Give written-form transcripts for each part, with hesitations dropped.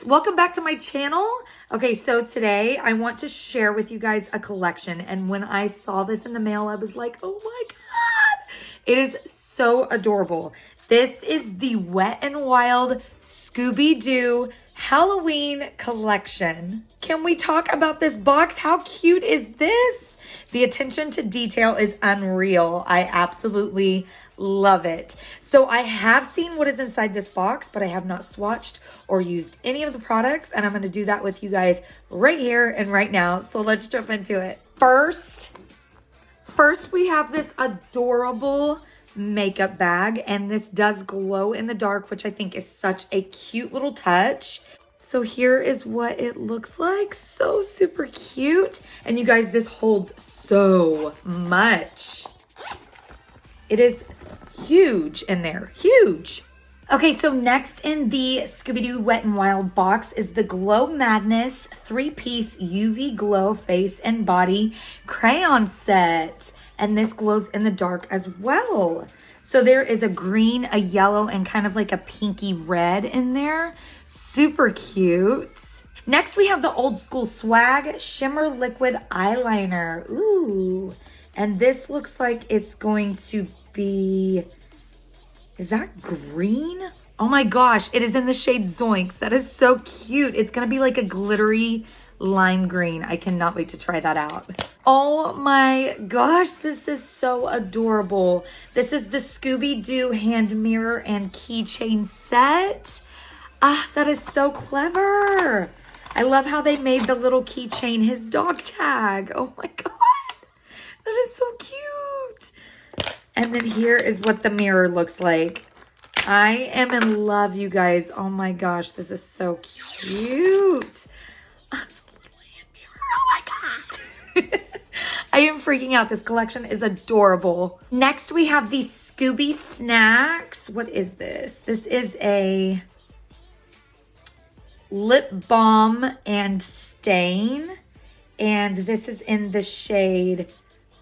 welcome back to my channel. Okay, so today I want to share with you guys a collection, and when I saw this in the mail, I was like, oh my God, it is so adorable. This is the Wet n Wild Scooby-Doo Halloween collection. Can we talk about this box? How cute is this? The attention to detail is unreal. I absolutely love it. So I have seen what is inside this box, but I have not swatched or used any of the products, and I'm going to do that with you guys right here and right now. So let's jump into it. First we have this adorable makeup bag, and this does glow in the dark, which I think is such a cute little touch. So here is what it looks like. So super cute. And you guys, this holds so much. It is huge in there, huge. Okay, so next in the Scooby-Doo Wet n Wild box is the Glow Madness 3-piece UV Glow Face and Body Crayon Set. And this glows in the dark as well. So there is a green, a yellow, and kind of like a pinky red in there. Super cute. Next, we have the Old School Swag Shimmer Liquid Eyeliner. Ooh. And this looks like it's going to be... Is that green? Oh my gosh, it is in the shade Zoinks. That is so cute. It's gonna be like a glittery lime green. I cannot wait to try that out. Oh my gosh, this is so adorable. This is the Scooby-Doo hand mirror and keychain set. Ah, that is so clever. I love how they made the little keychain his dog tag. Oh my God, that is so cute. And then here is what the mirror looks like. I am in love, you guys. Oh my gosh, this is so cute. Oh, it's a little hand mirror. Oh my God. I am freaking out. This collection is adorable. Next, we have the Scooby Snacks. What is this? This is a lip balm and stain. And this is in the shade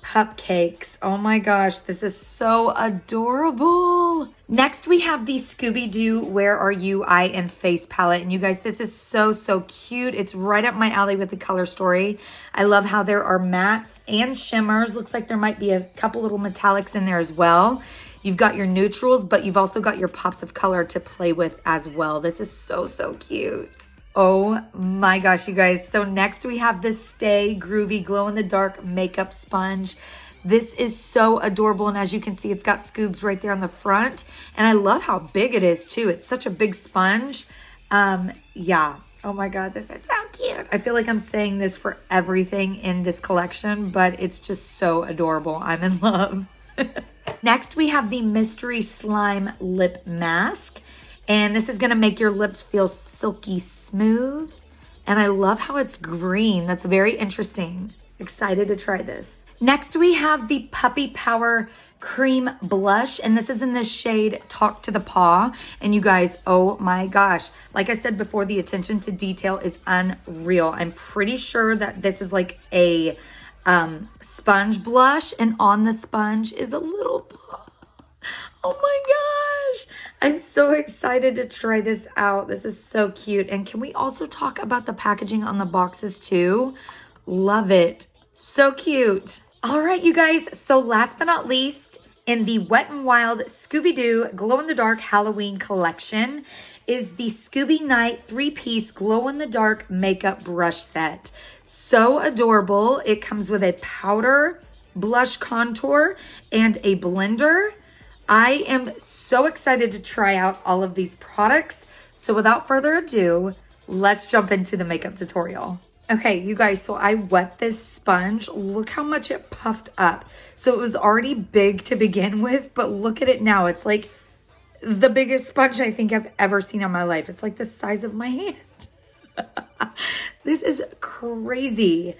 Cupcakes. Oh my gosh, this is so adorable. Next, we have the Scooby-Doo Where Are You Eye and Face palette. And you guys, this is so cute. It's right up my alley with the color story. I love how there are mattes and shimmers. Looks like there might be a couple little metallics in there as well. You've got your neutrals, but you've also got your pops of color to play with as well. This is so cute. Oh my gosh, you guys. So next we have the Stay Groovy Glow in the Dark Makeup Sponge. This is so adorable. And as you can see, it's got scoobs right there on the front. And I love how big it is too. It's such a big sponge. Yeah. Oh my God, this is so cute. I feel like I'm saying this for everything in this collection, but it's just so adorable. I'm in love. Next, we have the Mystery Slime Lip Mask. And this is going to make your lips feel silky smooth. And I love how it's green. That's very interesting. Excited to try this. Next, we have the Puppy Power Cream Blush. And this is in the shade Talk to the Paw. And you guys, oh my gosh. Like I said before, the attention to detail is unreal. I'm pretty sure that this is like a sponge blush. And on the sponge is a little paw. Oh my gosh. I'm so excited to try this out. This is so cute. And can we also talk about the packaging on the boxes too? Love it. So cute. All right, you guys. So last but not least, in the Wet n Wild Scooby-Doo Glow in the Dark Halloween collection is the Scooby Night 3-piece Glow in the Dark Makeup Brush Set. So adorable. It comes with a powder, blush contour, and a blender. I am so excited to try out all of these products. So without further ado, let's jump into the makeup tutorial. Okay, you guys, so I wet this sponge. Look how much it puffed up. So it was already big to begin with, but look at it now. It's like the biggest sponge I think I've ever seen in my life. It's like the size of my hand. This is crazy.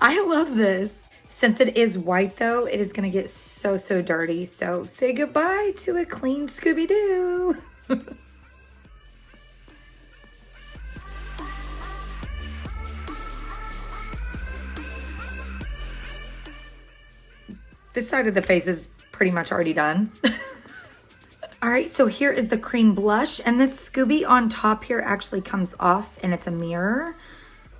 I love this. Since it is white though, it is gonna get so dirty. So say goodbye to a clean Scooby-Doo. This side of the face is pretty much already done. All right, so here is the cream blush, and this Scooby on top here actually comes off and it's a mirror.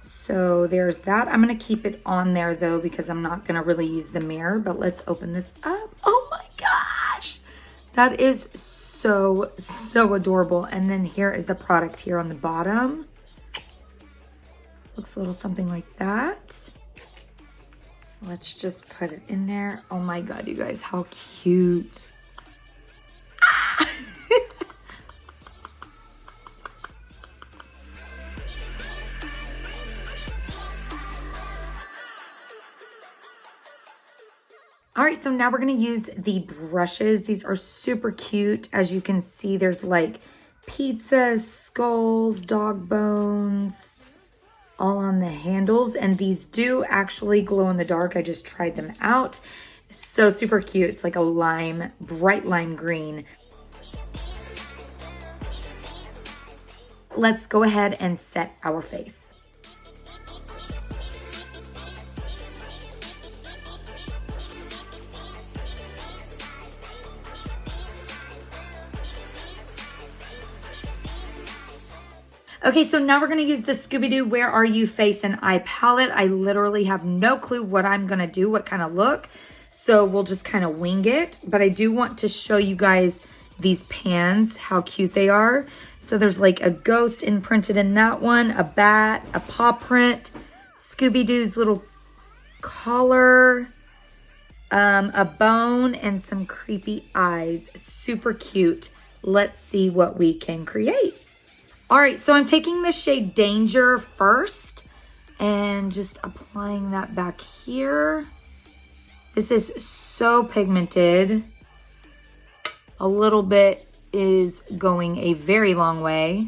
So there's that. I'm gonna keep it on there though because I'm not gonna really use the mirror, but let's open this up. Oh my gosh, that is so, so adorable. And then here is the product here on the bottom. Looks a little something like that. So let's just put it in there. Oh my God, you guys, how cute. All right, so now we're gonna use the brushes. These are super cute. As you can see, there's like pizzas, skulls, dog bones, all on the handles. And these do actually glow in the dark. I just tried them out. So super cute. It's like a lime, bright lime green. Let's go ahead and set our face. Okay, so now we're gonna use the Scooby-Doo Where Are You face and eye palette. I literally have no clue what I'm gonna do, what kind of look. So we'll just kind of wing it. But I do want to show you guys these pans, how cute they are. So there's like a ghost imprinted in that one, a bat, a paw print, Scooby-Doo's little collar, a bone, and some creepy eyes. Super cute. Let's see what we can create. All right, so I'm taking the shade Danger first and just applying that back here. This is so pigmented. A little bit is going a very long way.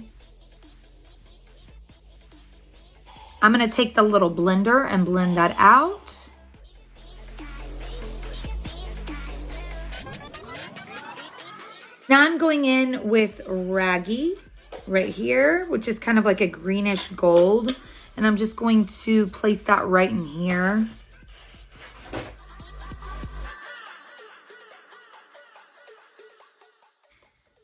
I'm gonna take the little blender and blend that out. Now I'm going in with Raggy right here, which is kind of like a greenish gold. And I'm just going to place that right in here.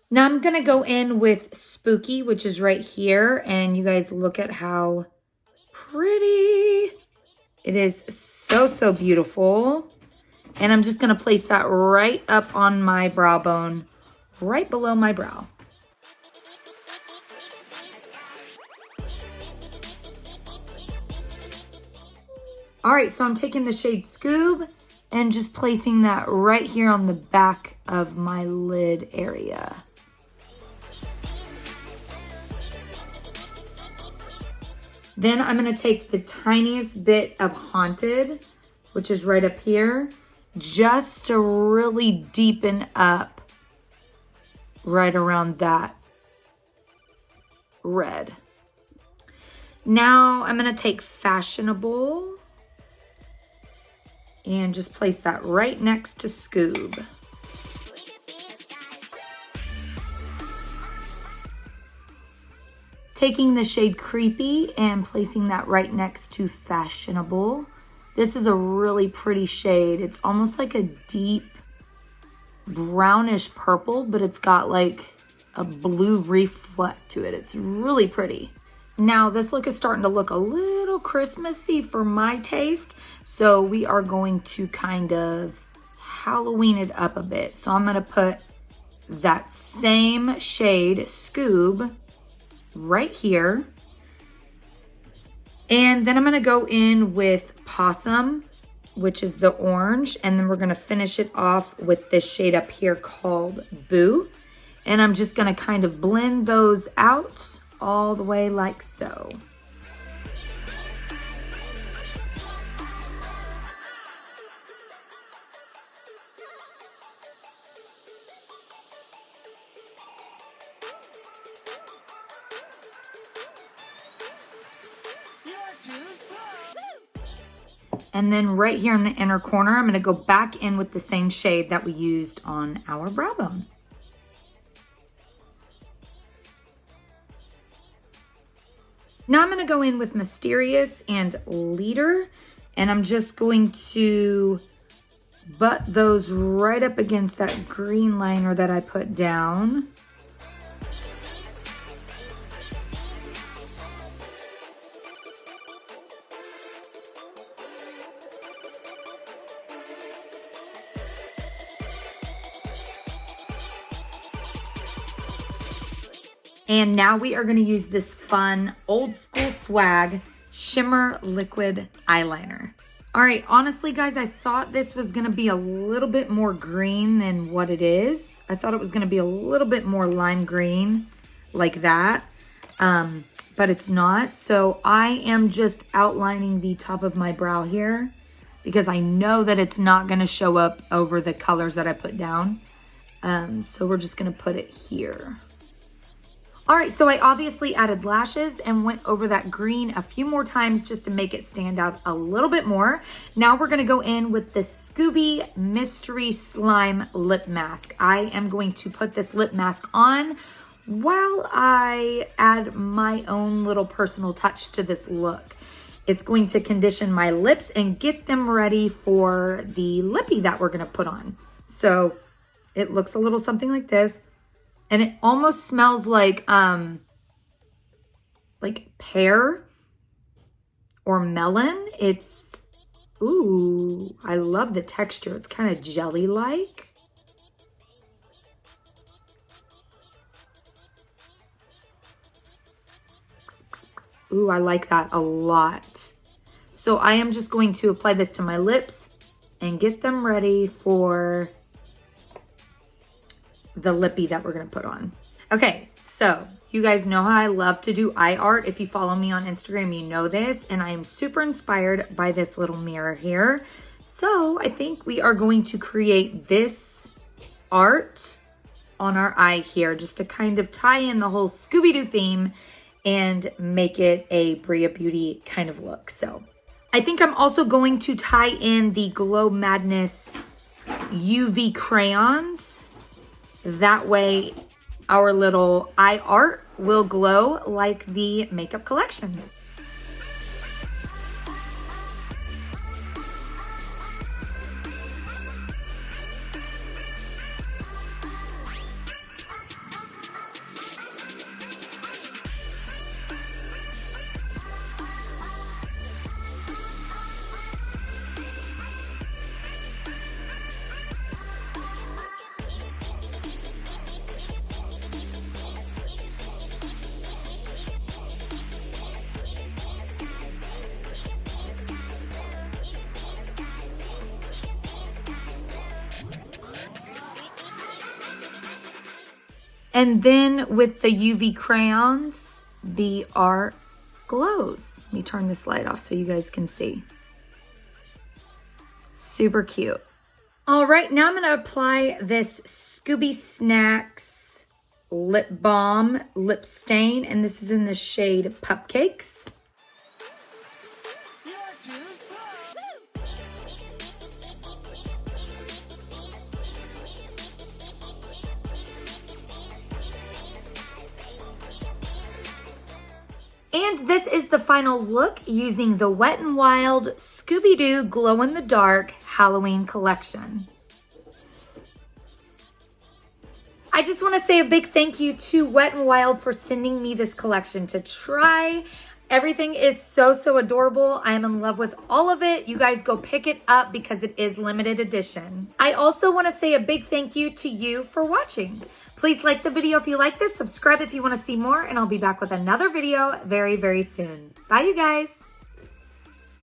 Now I'm gonna go in with Spooky, which is right here. And you guys look at how pretty. It is so, so beautiful. And I'm just gonna place that right up on my brow bone, right below my brow. All right, so I'm taking the shade Scoob and just placing that right here on the back of my lid area. Then I'm gonna take the tiniest bit of Haunted, which is right up here, just to really deepen up right around that red. Now I'm gonna take Fashionable and just place that right next to Scoob. Taking the shade Creepy and placing that right next to Fashionable. This is a really pretty shade. It's almost like a deep brownish purple, but it's got like a blue reflect to it. It's really pretty. Now this look is starting to look a little Christmassy for my taste. So we are going to kind of Halloween it up a bit. So I'm gonna put that same shade, Scoob, right here. And then I'm gonna go in with Possum, which is the orange. And then we're gonna finish it off with this shade up here called Boo. And I'm just gonna kind of blend those out all the way like so. And then right here in the inner corner, I'm gonna go back in with the same shade that we used on our brow bone. Now I'm gonna go in with Mysterious and Leader, and I'm just going to butt those right up against that green liner that I put down. And now we are gonna use this fun old school swag shimmer liquid eyeliner. All right, honestly guys, I thought this was gonna be a little bit more green than what it is. I thought it was gonna be a little bit more lime green like that, but it's not. So I am just outlining the top of my brow here because I know that it's not gonna show up over the colors that I put down. So we're just gonna put it here. All right, so I obviously added lashes and went over that green a few more times just to make it stand out a little bit more. Now we're gonna go in with the Scooby Mystery Slime Lip Mask. I am going to put this lip mask on while I add my own little personal touch to this look. It's going to condition my lips and get them ready for the lippy that we're gonna put on. So it looks a little something like this. And it almost smells like pear or melon. It's, ooh, I love the texture. It's kind of jelly-like. Ooh, I like that a lot. So I am just going to apply this to my lips and get them ready for the lippy that we're gonna put on. Okay, so you guys know how I love to do eye art. If you follow me on Instagram, you know this, and I am super inspired by this little mirror here. So I think we are going to create this art on our eye here just to kind of tie in the whole Scooby-Doo theme and make it a Thebriabeauty kind of look. So I think I'm also going to tie in the Glow Madness UV crayons. That way our little eye art will glow like the makeup collection. And then with the UV crayons, the art glows. Let me turn this light off so you guys can see. Super cute. All right, now I'm gonna apply this Scooby Snacks Lip Balm Lip Stain, and this is in the shade Cupcakes. And this is the final look using the Wet n Wild Scooby-Doo Glow in the Dark Halloween collection. I just want to say a big thank you to Wet n Wild for sending me this collection to try. Everything is so adorable. I am in love with all of it. You guys go pick it up because it is limited edition. I also want to say a big thank you to you for watching. Please like the video if you like this, subscribe if you want to see more, and I'll be back with another video very soon. Bye, you guys.